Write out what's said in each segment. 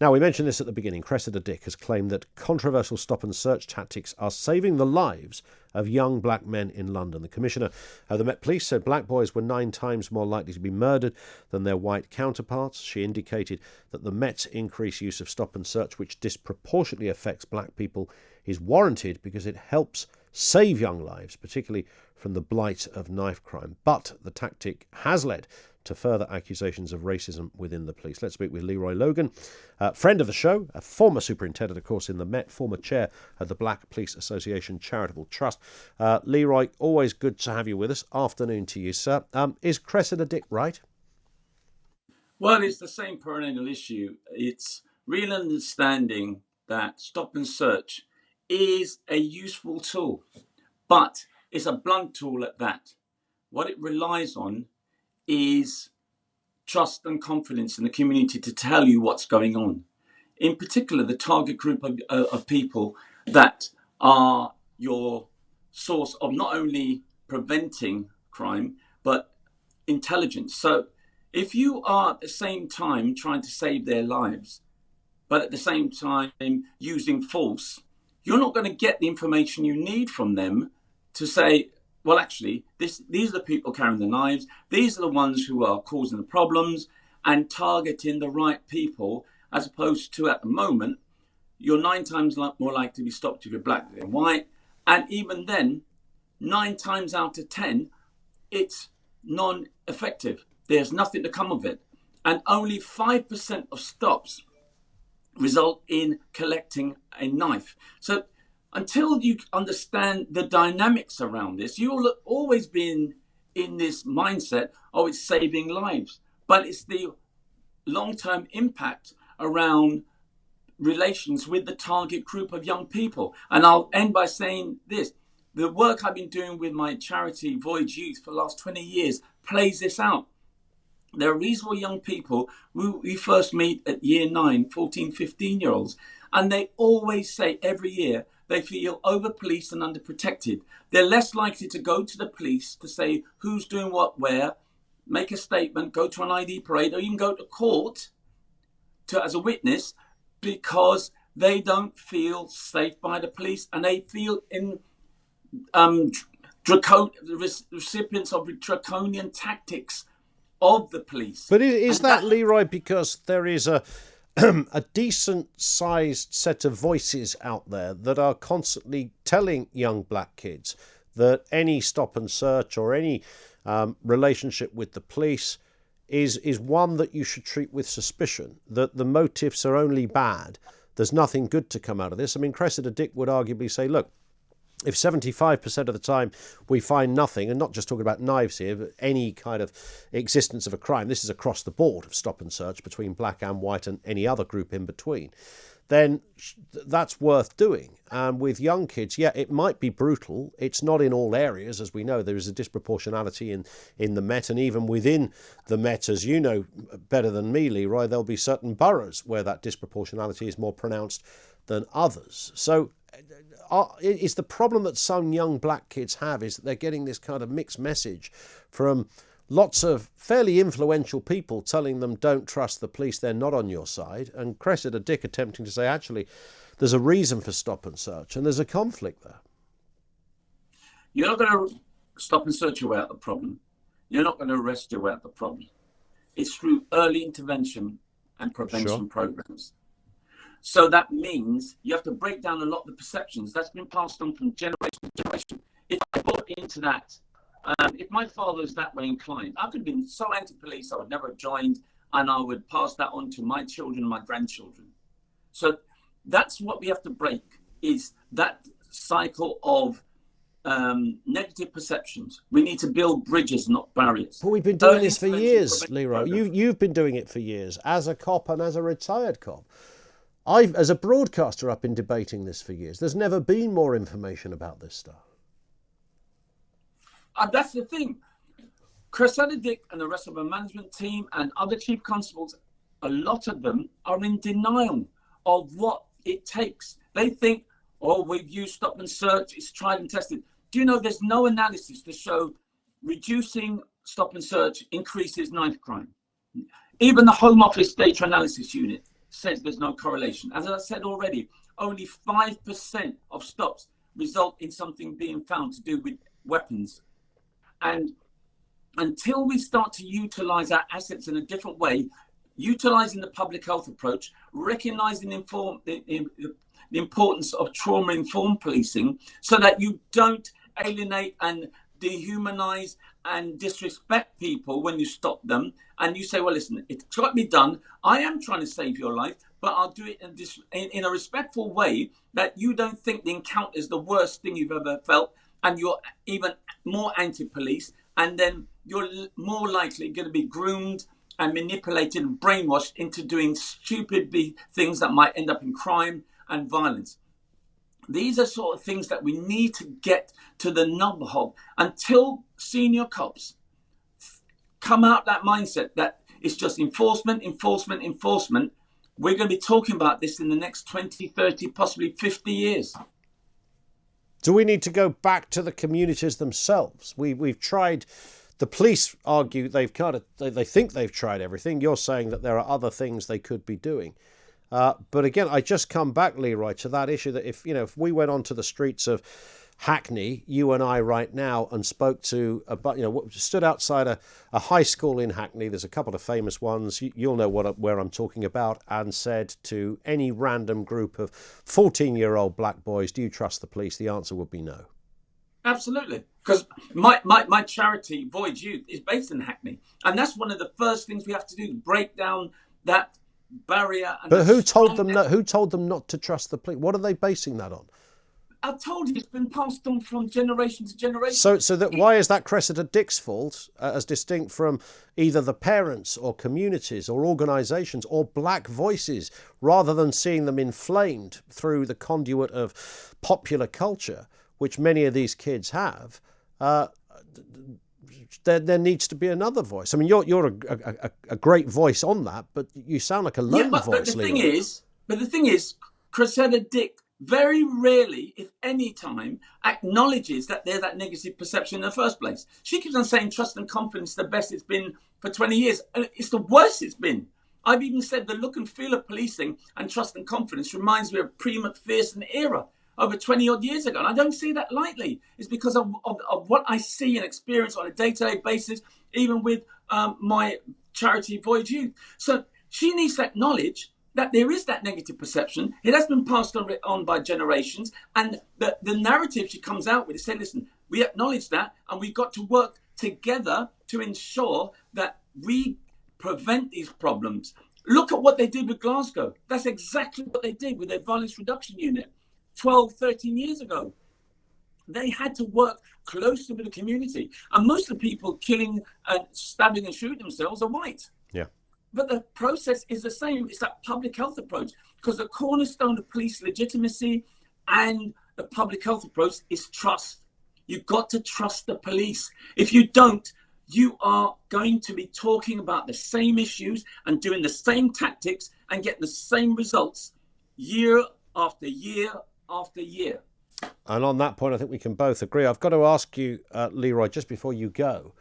Now, we mentioned this at the beginning. Cressida Dick has claimed that controversial stop and search tactics are saving the lives of young black men in London. The Commissioner of the Met Police said black boys were 9 times more likely to be murdered than their white counterparts. She indicated that the Met's increased use of stop and search, which disproportionately affects black people, is warranted because it helps save young lives, particularly from the blight of knife crime. But the tactic has led to further accusations of racism within the police. Let's speak with Leroy Logan, friend of the show, a former superintendent, of course, in the Met, former chair of the Black Police Association Charitable Trust. Leroy, always good to have you with us. Afternoon to you, sir. Is Cressida Dick right? Well, it's the same perennial issue. It's real understanding that stop and search is a useful tool, but it's a blunt tool at that. What it relies on is trust and confidence in the community to tell you what's going on. In particular, the target group of people that are your source of not only preventing crime, but intelligence. So if you are at the same time trying to save their lives, but at the same time using force, you're not going to get the information you need from them to say, well, actually, these are the people carrying the knives. These are the ones who are causing the problems, and targeting the right people, as opposed to, at the moment, you're 9 times more likely to be stopped if you're black than white. And even then, 9 times out of 10, it's non-effective. There's nothing to come of it. And only 5% of stops result in collecting a knife. So until you understand the dynamics around this, you'll always be in this mindset, oh, it's saving lives. But it's the long-term impact around relations with the target group of young people. And I'll end by saying this. The work I've been doing with my charity, Voyage Youth, for the last 20 years plays this out. There are reasonable young people who we first meet at year 9, 14, 15-year-olds, and they always say every year they feel over-policed and underprotected. They're less likely to go to the police to say who's doing what where, make a statement, go to an ID parade, or even go to court as a witness, because they don't feel safe by the police, and they feel recipients of draconian tactics of the police. But is that, Leroy, because there is a decent-sized set of voices out there that are constantly telling young black kids that any stop and search or any relationship with the police is one that you should treat with suspicion, that the motives are only bad, there's nothing good to come out of this? I mean, Cressida Dick would arguably say, look, if 75% of the time we find nothing, and not just talking about knives here, but any kind of existence of a crime, this is across the board of stop and search between black and white and any other group in between, then that's worth doing. And with young kids, yeah, it might be brutal. It's not in all areas. As we know, there is a disproportionality in the Met, and even within the Met, as you know better than me, Leroy, there'll be certain boroughs where that disproportionality is more pronounced than others. So is the problem that some young black kids have is that they're getting this kind of mixed message from lots of fairly influential people telling them don't trust the police, they're not on your side, and Cressida Dick attempting to say actually there's a reason for stop and search and there's a conflict there. You're not going to stop and search your way out the problem. You're not going to arrest your way out the problem. It's through early intervention and prevention programs. So that means you have to break down a lot of the perceptions that's been passed on from generation to generation. If I bought into that, if my father was that way inclined, I could have been so anti-police I would never have joined, and I would pass that on to my children and my grandchildren. So that's what we have to break, is that cycle of negative perceptions. We need to build bridges, not barriers. But we've been doing this for years, Leroy. You've been doing it for years, as a cop and as a retired cop. As a broadcaster, I've been debating this for years. There's never been more information about this stuff. That's the thing. Cressida Dick and the rest of the management team and other chief constables, a lot of them are in denial of what it takes. They think, oh, we've used stop and search, it's tried and tested. Do you know there's no analysis to show reducing stop and search increases knife crime? Even the Home Office Data Analysis Unit says there's no correlation. As I said already, only 5% of stops result in something being found to do with weapons. And until we start to utilize our assets in a different way, utilizing the public health approach, recognizing the importance of trauma-informed policing so that you don't alienate and dehumanize and disrespect people when you stop them, and you say, well, listen, it's got to be done. I am trying to save your life, but I'll do it in a respectful way that you don't think the encounter is the worst thing you've ever felt, and you're even more anti-police, and then you're more likely going to be groomed and manipulated and brainwashed into doing stupid things that might end up in crime and violence. These are sort of things that we need to get to the nub of. Until senior cops come out that mindset that it's just enforcement, we're going to be talking about this in the next 20, 30, possibly 50 years. Do we need to go back to the communities themselves? We've tried. The police argue they think they've tried everything. You're saying that there are other things they could be doing. But again, I just come back, Leroy, to that issue that if we went onto the streets of Hackney, you and I right now, and spoke to stood outside a high school in Hackney. There's a couple of famous ones. You'll know where I'm talking about, and said to any random group of 14-year-old black boys, "Do you trust the police?" The answer would be no. Absolutely, because my charity, Void Youth, is based in Hackney, and that's one of the first things we have to do: break down that barrier. But who told them that? Who told them not to trust the police? What are they basing that on? I told you, it's been passed on from generation to generation. So that why is that Cressida Dick's fault, as distinct from either the parents or communities or organisations or black voices, rather than seeing them inflamed through the conduit of popular culture, which many of these kids have? There needs to be another voice. I mean, you're a great voice on that, but you sound like a lone voice. But the thing is, Cressida Dick very rarely, if any time, acknowledges that there's that negative perception in the first place. She keeps on saying trust and confidence is the best it's been for 20 years. And it's the worst it's been. I've even said the look and feel of policing and trust and confidence reminds me of pre-McPherson era over 20 odd years ago. And I don't see that lightly. It's because of what I see and experience on a day-to-day basis, even with my charity Void Youth. So she needs to acknowledge that there is that negative perception. It has been passed on by generations. And the narrative she comes out with is saying, listen, we acknowledge that, and we've got to work together to ensure that we prevent these problems. Look at what they did with Glasgow. That's exactly what they did with their violence reduction unit 12, 13 years ago. They had to work closely with the community. And most of the people killing and stabbing and shooting themselves are white. Yeah. But the process is the same. It's that public health approach, because the cornerstone of police legitimacy and the public health approach is trust. You've got to trust the police. If you don't, you are going to be talking about the same issues and doing the same tactics and get the same results year after year after year. And on that point, I think we can both agree. I've got to ask you, Leroy, just before you go,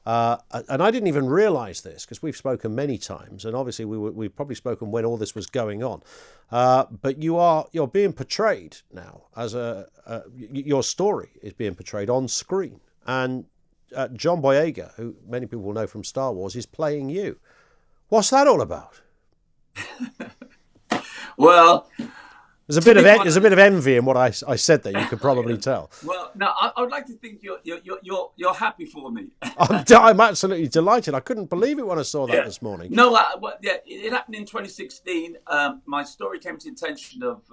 and I didn't even realise this because we've spoken many times, and obviously we've probably spoken when all this was going on. But you're being portrayed now as your story is being portrayed on screen, and John Boyega, who many people will know from Star Wars, is playing you. What's that all about? Well, there's a bit of envy in what I said there. You could probably tell. Well, no, I would like to think you're happy for me. I'm absolutely delighted. I couldn't believe it when I saw that this morning. No, it happened in 2016. My story came to the attention of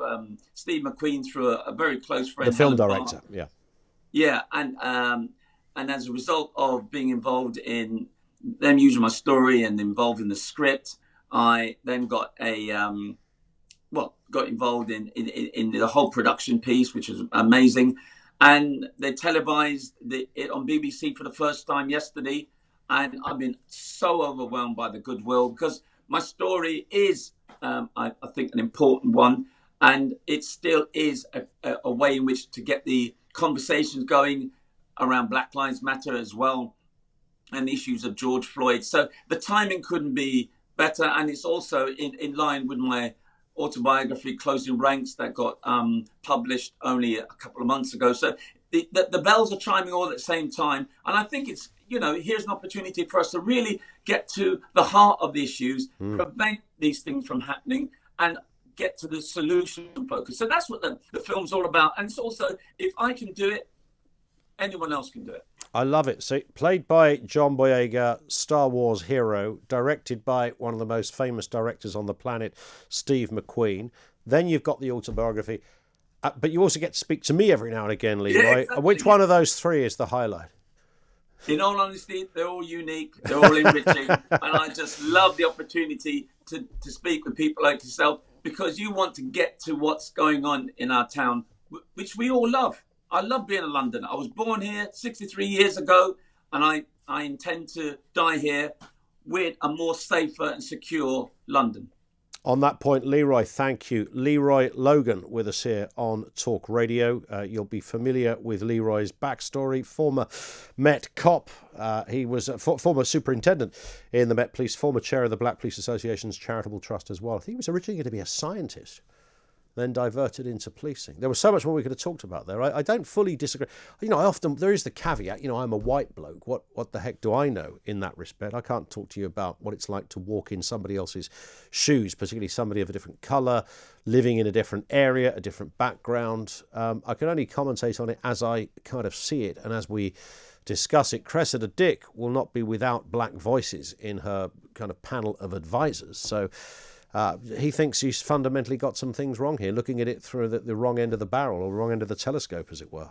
Steve McQueen through a very close friend, the film director. Yeah. Yeah, and as a result of being involved in them using my story and involved in the script, I then got got involved in the whole production piece, which was amazing. And they televised it on BBC for the first time yesterday. And I've been so overwhelmed by the goodwill, because my story is, I think, an important one. And it still is a way in which to get the conversations going around Black Lives Matter as well, and the issues of George Floyd. So the timing couldn't be better, and it's also in line with my autobiography, Closing Ranks, that got published only a couple of months ago. So the bells are chiming all at the same time. And I think it's, here's an opportunity for us to really get to the heart of the issues, prevent these things from happening, and get to the solution focus. So that's what the film's all about. And it's also, if I can do it, anyone else can do it. I love it. So, played by John Boyega, Star Wars hero, directed by one of the most famous directors on the planet, Steve McQueen. Then you've got the autobiography, but you also get to speak to me every now and again, Leroy. Yeah, exactly. Which one of those three is the highlight? In all honesty, they're all unique, they're all enriching, and I just love the opportunity to speak with people like yourself, because you want to get to what's going on in our town, which we all love. I love being in London. I was born here 63 years ago, and I intend to die here with a more safer and secure London. On that point, Leroy, thank you. Leroy Logan with us here on Talk Radio. You'll be familiar with Leroy's backstory. Former Met cop. He was a former superintendent in the Met Police, former chair of the Black Police Association's Charitable Trust as well. I think he was originally going to be a scientist, then diverted into policing. There was so much more we could have talked about there. I don't fully disagree. There is the caveat, I'm a white bloke. What the heck do I know in that respect? I can't talk to you about what it's like to walk in somebody else's shoes, particularly somebody of a different colour, living in a different area, a different background. I can only commentate on it as I kind of see it, and as we discuss it. Cressida Dick will not be without black voices in her kind of panel of advisors. So he thinks he's fundamentally got some things wrong here, looking at it through the wrong end of the barrel, or wrong end of the telescope, as it were.